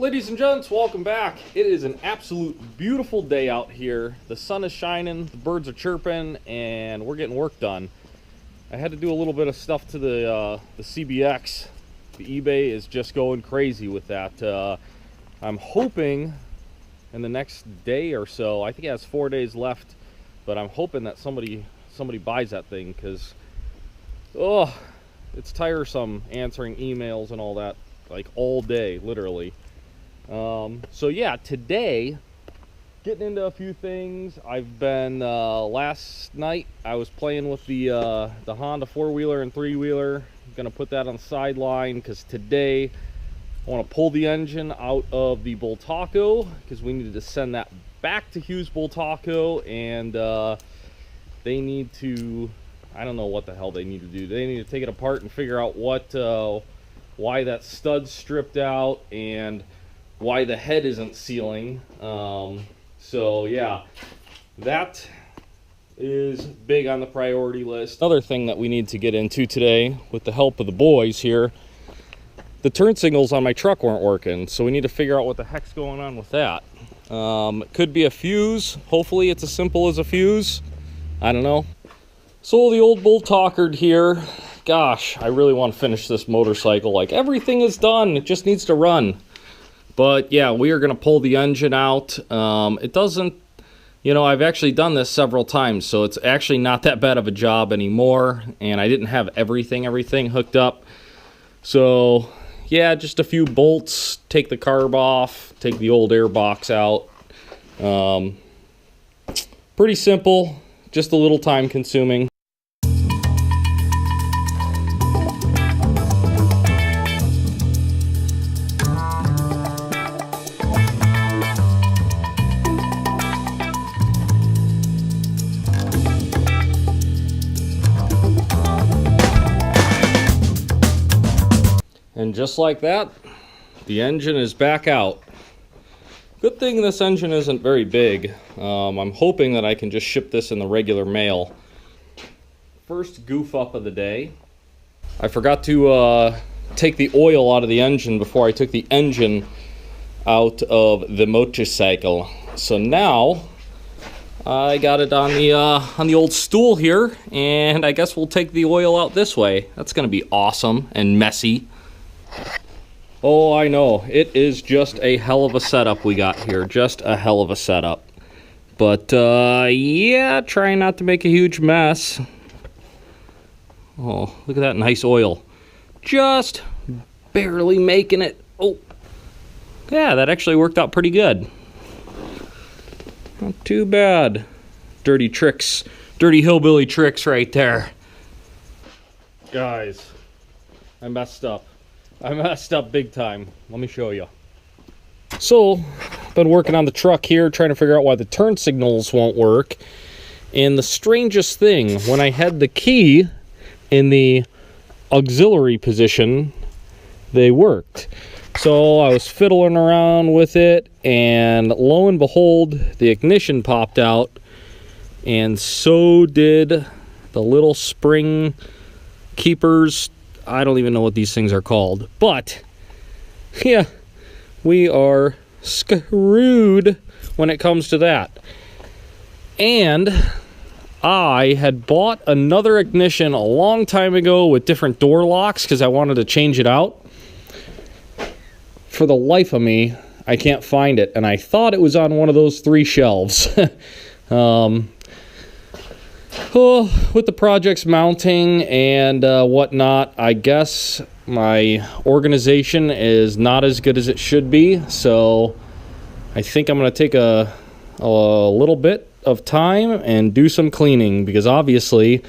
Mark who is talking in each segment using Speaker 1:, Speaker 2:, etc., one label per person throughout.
Speaker 1: Ladies and gents, welcome back. It is an absolute beautiful day out here. The sun is shining, the birds are chirping, and we're getting work done. I had to do a little bit of stuff to the CBX. The eBay is just going crazy with that. I'm hoping in the next day or so, I think it has 4 days left, but I'm hoping that somebody buys that thing, because it's tiresome answering emails and all that, like all day, literally. So yeah, today, getting into a few things. I've been, last night, I was playing with the Honda 4-wheeler and 3-wheeler. I'm gonna put that on the sideline, because today, I want to pull the engine out of the Bultaco, because we needed to send that back to Hughes Bultaco, and, they need to, I don't know what the hell they need to do. They need to take it apart and figure out why that stud's stripped out, and why the head isn't sealing. So yeah, that is big on the priority list. Another thing that we need to get into today, with the help of the boys here, the turn signals on my truck weren't working, so we need to figure out what the heck's going on with that. It could be a fuse. Hopefully it's as simple as a fuse. I don't know. So the old Bultaco here. Gosh, I really want to finish this motorcycle. Like, everything is done, it just needs to run. But yeah, we are going to pull the engine out. It doesn't, you know, I've actually done this several times, so it's actually not that bad of a job anymore. And I didn't have everything hooked up. So yeah, just a few bolts, take the carb off, take the old airbox out. Pretty simple, just a little time consuming. And just like that, the engine is back out. Good thing this engine isn't very big. I'm hoping that I can just ship this in the regular mail. First goof up of the day. I forgot to take the oil out of the engine before I took the engine out of the motorcycle. So now I got it on the old stool here, and I guess we'll take the oil out this way. That's gonna be awesome and messy. Oh, I know. It is just a hell of a setup we got here. Just a hell of a setup. But, yeah, trying not to make a huge mess. Oh, look at that nice oil. Just barely making it. Oh, yeah, that actually worked out pretty good. Not too bad. Dirty tricks. Dirty hillbilly tricks right there. Guys, I messed up. I messed up big time. Let me show you. So, been working on the truck here, trying to figure out why the turn signals won't work. And the strangest thing, when I had the key in the auxiliary position, they worked. So I was fiddling around with it, and lo and behold, the ignition popped out, and so did the little spring keepers. I don't even know what these things are called, but yeah, we are screwed when it comes to that. And I had bought another ignition a long time ago with different door locks because I wanted to change it out. For the life of me, I can't find it, and I thought it was on one of those 3 shelves. With the projects mounting and whatnot, I guess my organization is not as good as it should be. So I think I'm going to take a little bit of time and do some cleaning, because obviously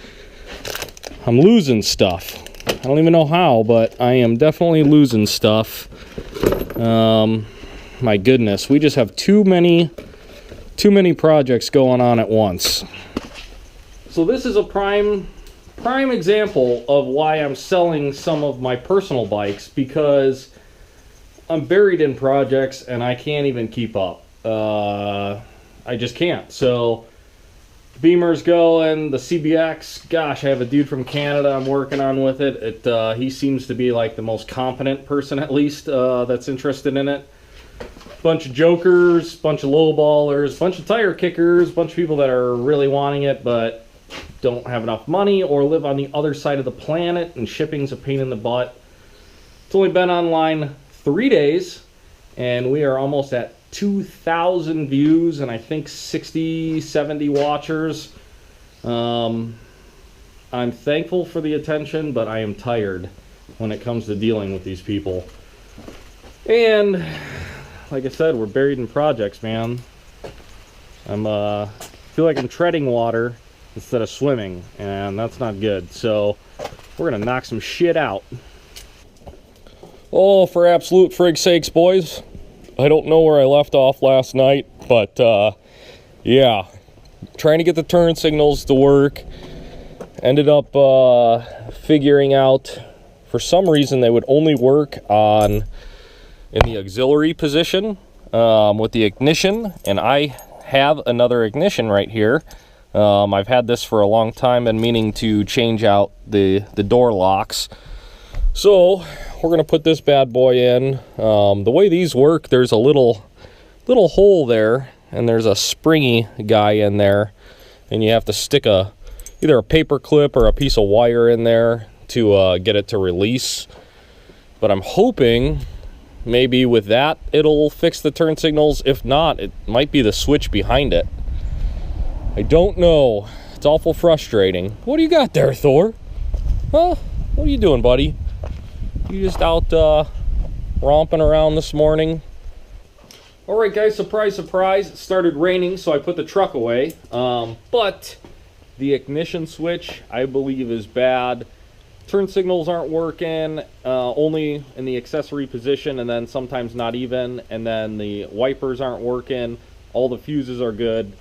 Speaker 1: I'm losing stuff. I don't even know how, but I am definitely losing stuff. My goodness, we just have too many projects going on at once. So this is a prime example of why I'm selling some of my personal bikes, because I'm buried in projects and I can't even keep up. I just can't. So Beamer's going, the CBX, gosh, I have a dude from Canada I'm working on with it. He seems to be like the most competent person, at least, that's interested in it. bunch of jokers, bunch of lowballers, bunch of tire kickers, bunch of people that are really wanting it but don't have enough money or live on the other side of the planet and shipping's a pain in the butt. It's only been online 3 days and we are almost at 2,000 views and I think 60, 70 watchers. I'm thankful for the attention, but I am tired when it comes to dealing with these people. And like I said, we're buried in projects, man. I feel like I'm treading water instead of swimming, and that's not good. So we're gonna knock some shit out. Oh, for absolute frig's sakes, boys. I don't know where I left off last night, but yeah, trying to get the turn signals to work. Ended up figuring out, for some reason, they would only work in the auxiliary position with the ignition, and I have another ignition right here. I've had this for a long time and meaning to change out the door locks. So we're gonna put this bad boy in. The way these work, there's a little hole there, and there's a springy guy in there, and you have to stick either a paper clip or a piece of wire in there to get it to release. But I'm hoping maybe with that it'll fix the turn signals. If not, it might be the switch behind it. I don't know. It's awful frustrating. What do you got there, Thor? Huh? What are you doing, buddy? You just out romping around this morning? Alright guys, surprise, surprise. It started raining, so I put the truck away. But the ignition switch, I believe, is bad. Turn signals aren't working, only in the accessory position, and then sometimes not even. And then the wipers aren't working. All the fuses are good.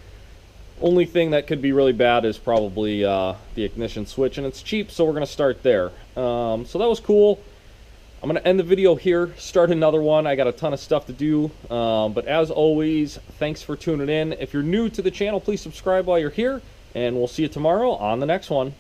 Speaker 1: Only thing that could be really bad is probably the ignition switch, and it's cheap, so we're going to start there. So that was cool. I'm going to end the video here, start another one. I got a ton of stuff to do, but as always, thanks for tuning in. If you're new to the channel, please subscribe while you're here, and we'll see you tomorrow on the next one.